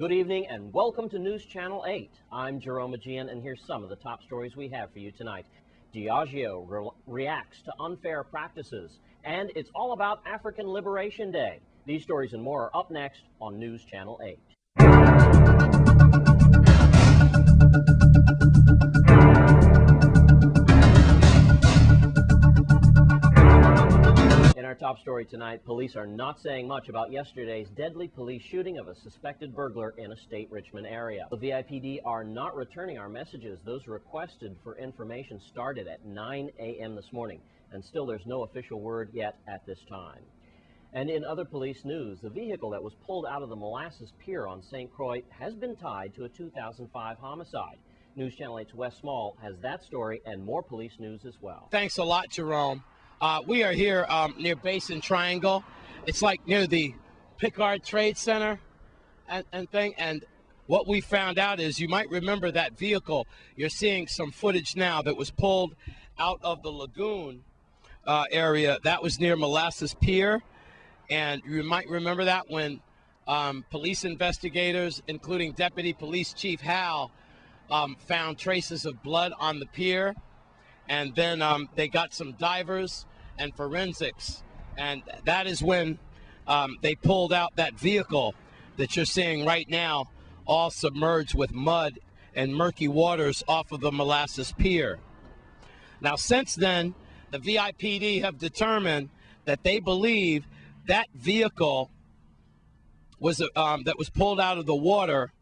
Good evening and welcome to News Channel 8. I'm Jerome Aegean, and here's some of the top stories we have for you tonight. Diageo reacts to unfair practices, and it's all about African Liberation Day. These stories and more are up next on News Channel 8. In our top story tonight, police are not saying much about yesterday's deadly police shooting of a suspected burglar in a state Richmond area. The VIPD are not returning our messages. Those requested for information started at 9 a.m. this morning, and still there's no official word yet at this time. And in other police news, the vehicle that was pulled out of the Molasses Pier on St. Croix has been tied to a 2005 homicide. News Channel 8's Wes Small has that story and more police news as well. Thanks a lot, Jerome. We are here near Basin Triangle. It's like near the Pickard Trade Center and thing. And what we found out is, you might remember that vehicle. You're seeing some footage now that was pulled out of the lagoon area. That was near Molasses Pier. And you might remember that when police investigators, including Deputy Police Chief Hal, found traces of blood on the pier. And then they got some divers and forensics, and that is when they pulled out that vehicle that you're seeing right now, all submerged with mud and murky waters off of the Molasses Pier. Now, since then, the VIPD have determined that they believe that vehicle was that was pulled out of the water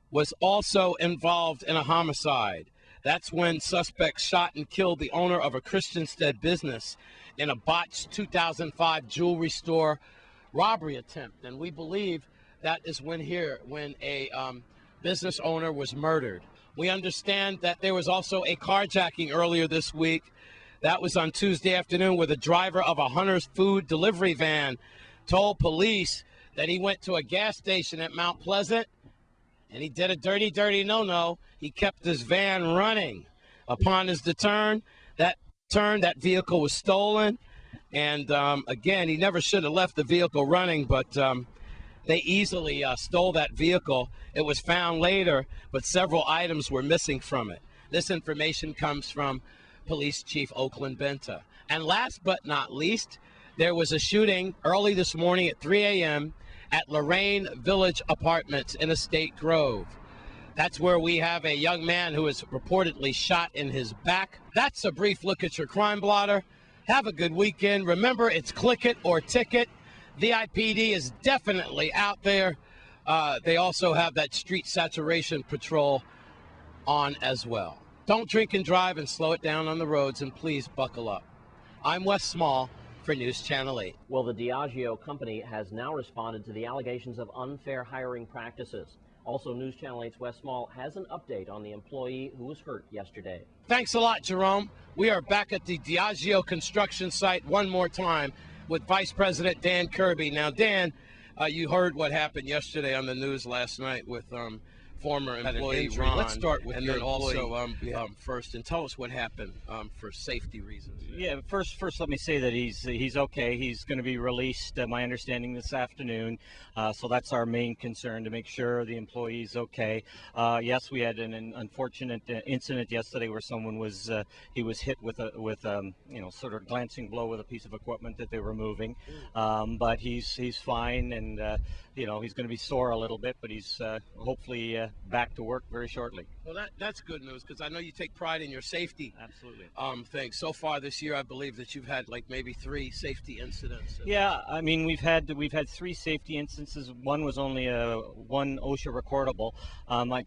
was also involved in a homicide. That's when suspects shot and killed the owner of a Christiansted business in a botched 2005 jewelry store robbery attempt. And we believe that is when a business owner was murdered. We understand that there was also a carjacking earlier this week. That was on Tuesday afternoon, where the driver of a Hunter's food delivery van told police that he went to a gas station at Mount Pleasant and he did a dirty no-no. He kept his van running. Upon his return, that vehicle was stolen. And again, he never should have left the vehicle running, but they easily stole that vehicle. It was found later, but several items were missing from it. This information comes from Police Chief Oakland Benta. And last but not least, there was a shooting early this morning at 3 a.m. at Lorraine Village Apartments in Estate Grove. That's where we have a young man who is reportedly shot in his back. That's a brief look at your crime blotter. Have a good weekend. Remember, it's click it or ticket. VIPD is definitely out there. They also have that street saturation patrol on as well. Don't drink and drive and slow it down on the roads, and please buckle up. I'm Wes Small for News Channel 8. Well, the Diageo company has now responded to the allegations of unfair hiring practices. Also, News Channel 8's Wes Small has an update on the employee who was hurt yesterday. Thanks a lot, Jerome. We are back at the Diageo construction site one more time with Vice President Dan Kirby. Now, Dan, you heard what happened yesterday on the news last night with former employee Ron. Let's start with your also first, and tell us what happened for safety reasons. Yeah, first let me say that he's okay. He's going to be released, my understanding, this afternoon. So that's our main concern, to make sure the employee's okay. Yes, we had an unfortunate incident yesterday where someone was he was hit with a sort of glancing blow with a piece of equipment that they were moving. But he's fine, and he's going to be sore a little bit, but he's hopefully back to work very shortly. Well, that's good news, because I know you take pride in your safety. Absolutely. Things. So far this year, I believe that you've had like maybe 3 safety incidents. Yeah, I mean, we've had 3 safety instances. One was only one OSHA recordable.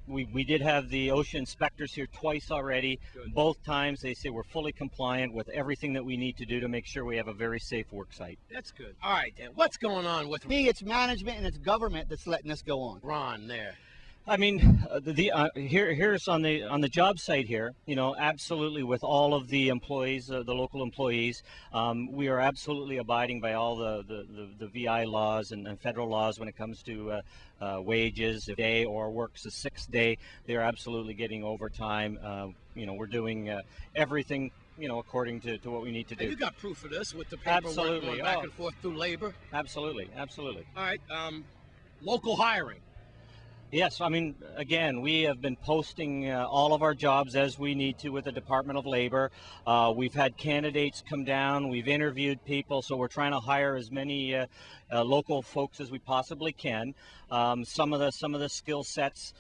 We did have the OSHA inspectors here twice already. Good. Both times they say we're fully compliant with everything that we need to do to make sure we have a very safe work site. That's good. All right, Dan, what's going on with it's management and it's government that's letting this go on. Ron there? I mean, here's on the job site here. Absolutely, with all of the employees, the local employees, we are absolutely abiding by all the VI laws and federal laws when it comes to wages. If a day or works a 6th day, they're absolutely getting overtime. We're doing everything according to what we need to do. And you got proof of this with the paperwork going back and forth through labor? Absolutely. All right, local hiring. Yes, I mean, again, we have been posting all of our jobs as we need to with the Department of Labor. We've had candidates come down, we've interviewed people, so we're trying to hire as many local folks as we possibly can. Some of the skill sets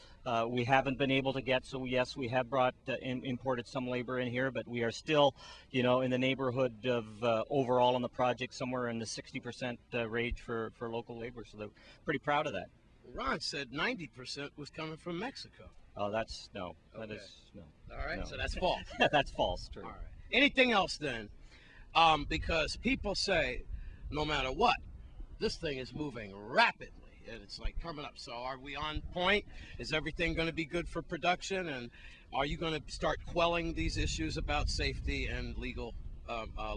we haven't been able to get, so yes, we have imported some labor in here, but we are still, in the neighborhood of overall on the project somewhere in the 60% range for local labor. So they're pretty proud of that. Ron said 90% was coming from Mexico. Oh, that's no. Okay. That is no. All right, No. so that's false. That's false. True. All right. Anything else then? Because people say, no matter what, this thing is moving rapidly, and it's like coming up. So are we on point? Is everything going to be good for production? And are you going to start quelling these issues about safety and legal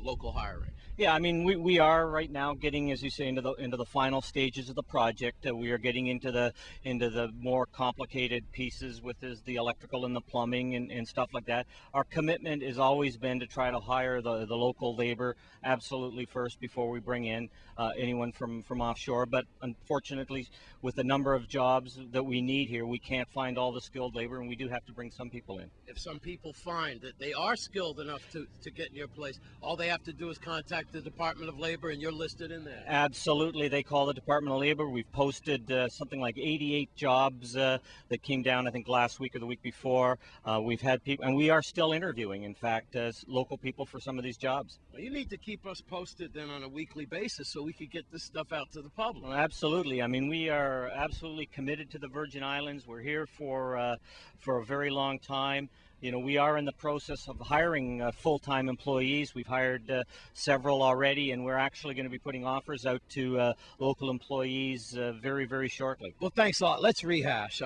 local hiring? Yeah, I mean, we are right now getting, as you say, into the final stages of the project. We are getting into the more complicated pieces with the electrical and the plumbing and stuff like that. Our commitment has always been to try to hire the local labor absolutely first before we bring in anyone from offshore. But unfortunately, with the number of jobs that we need here, we can't find all the skilled labor, and we do have to bring some people in. If some people find that they are skilled enough to get in your place, all they have to do is contact the Department of Labor, and you're listed in there. Absolutely. They call the Department of Labor. We've posted something like 88 jobs that came down, I think, last week or the week before. We've had people, and we are still interviewing, in fact, local people for some of these jobs. Well, you need to keep us posted then on a weekly basis so we could get this stuff out to the public. Well, absolutely. I mean, we are absolutely committed to the Virgin Islands. We're here for a very long time. We are in the process of hiring full-time employees. We've hired several already, and we're actually going to be putting offers out to local employees very, very shortly. Well, thanks a lot. Let's rehash.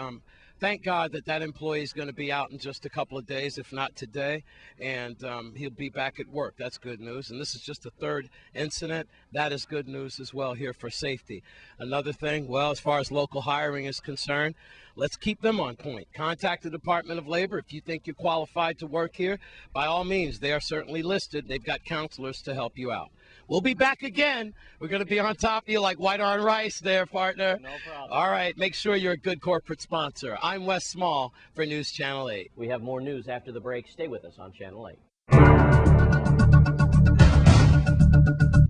Thank God that employee is going to be out in just a couple of days, if not today, and he'll be back at work. That's good news. And this is just the third incident. That is good news as well here for safety. Another thing, well, as far as local hiring is concerned, let's keep them on point. Contact the Department of Labor. If you think you're qualified to work here, by all means, they are certainly listed. They've got counselors to help you out. We'll be back again. We're going to be on top of you like white on rice there, partner. No problem. All right. Make sure you're a good corporate sponsor. I'm Wes Small for News Channel 8. We have more news after the break. Stay with us on Channel 8.